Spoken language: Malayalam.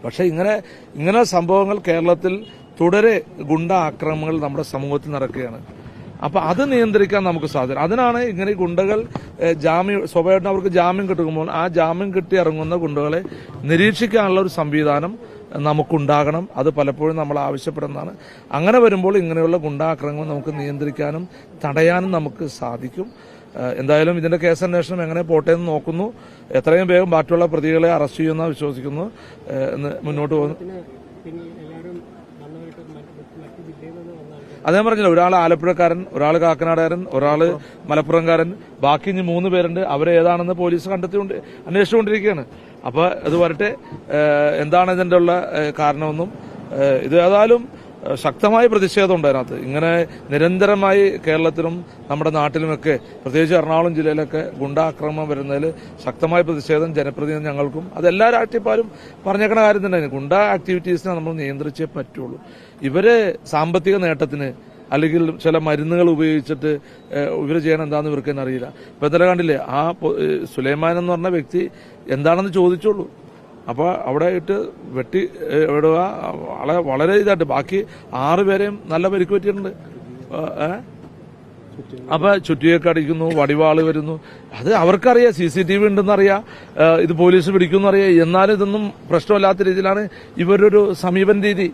പക്ഷെ ഇങ്ങനെ സംഭവങ്ങൾ കേരളത്തിൽ തുടരെ ഗുണ്ട ആക്രമണങ്ങൾ നമ്മുടെ സമൂഹത്തിൽ നടക്കുകയാണ്. അപ്പൊ അത് നിയന്ത്രിക്കാൻ നമുക്ക് സാധിക്കും. അതിനാണ് ഇങ്ങനെ ഗുണ്ടകൾ സ്വാഭാവികമായിട്ടും അവർക്ക് ജാമ്യം കിട്ടുമ്പോൾ ആ ജാമ്യം കിട്ടി ഇറങ്ങുന്ന ഗുണ്ടകളെ നിരീക്ഷിക്കാനുള്ള ഒരു സംവിധാനം നമുക്കുണ്ടാകണം. അത് പലപ്പോഴും നമ്മൾ ആവശ്യപ്പെടുന്നതാണ്. അങ്ങനെ വരുമ്പോൾ ഇങ്ങനെയുള്ള ഗുണ്ടാക്രമണങ്ങൾ നമുക്ക് നിയന്ത്രിക്കാനും തടയാനും നമുക്ക് സാധിക്കും. എന്തായാലും ഇതിന്റെ കേസന്വേഷണം എങ്ങനെ പോട്ടെ എന്ന് നോക്കുന്നു. എത്രയും വേഗം ബാക്കിയുള്ള പ്രതികളെ അറസ്റ്റ് ചെയ്യുമെന്ന് വിശ്വസിക്കുന്നു. മുന്നോട്ട് പോകുന്നു. അദ്ദേഹം പറഞ്ഞില്ല, ഒരാൾ ആലപ്പുഴക്കാരൻ, ഒരാൾ കാക്കനാടുകാരൻ, ഒരാൾ മലപ്പുറംകാരൻ, ബാക്കി ഇനി 3 പേരുണ്ട്. അവരെ ഏതാണെന്ന് പോലീസ് അന്വേഷിച്ചുകൊണ്ടിരിക്കുകയാണ്. അപ്പൊ അത് വരട്ടെ, എന്താണ് ഇതിന്റെ ഉള്ള കാരണമെന്നും. ഇത് ഏതായാലും ശക്തമായ പ്രതിഷേധം ഉണ്ട് അതിനകത്ത്. ഇങ്ങനെ നിരന്തരമായി കേരളത്തിലും നമ്മുടെ നാട്ടിലുമൊക്കെ, പ്രത്യേകിച്ച് എറണാകുളം ജില്ലയിലൊക്കെ ഗുണ്ടാക്രമണം വരുന്നതിൽ ശക്തമായ പ്രതിഷേധം ജനപ്രതിനിധി ഞങ്ങൾക്കും അതെല്ലാ രാഷ്ട്രീയക്കാരും പറഞ്ഞേക്കണ കാര്യം തന്നെ. ഗുണ്ടാ ആക്ടിവിറ്റീസിനെ നമ്മൾ നിയന്ത്രിച്ചേ പറ്റുള്ളൂ. ഇവര് സാമ്പത്തിക നേട്ടത്തിന് അല്ലെങ്കിൽ ചില മരുന്നുകൾ ഉപയോഗിച്ചിട്ട് ഇവർ ചെയ്യണം എന്താണെന്ന് ഇവർക്ക് തന്നെ അറിയില്ല. ഇപ്പൊ ഇന്നലെ കണ്ടില്ലേ, ആ സുലൈമാൻ എന്ന് പറഞ്ഞ വ്യക്തി എന്താണെന്ന് ചോദിച്ചോളൂ. അപ്പൊ അവിടെ ഇട്ട് വെട്ടി വിടുക, വളരെ ഇതായിട്ട്. ബാക്കി 6 പേരെയും നല്ല പരിക്ക് പറ്റിയിട്ടുണ്ട്. അപ്പൊ ചുറ്റിയൊക്കെ അടിക്കുന്നു, വടിവാള് വരുന്നു. അത് അവർക്കറിയാം, CCTV ഉണ്ടെന്നറിയാം, ഇത് പോലീസ് പിടിക്കുമെന്നറിയാം. എന്നാലും ഇതൊന്നും പ്രശ്നമില്ലാത്ത രീതിയിലാണ് ഇവരൊരു സമീപന രീതി.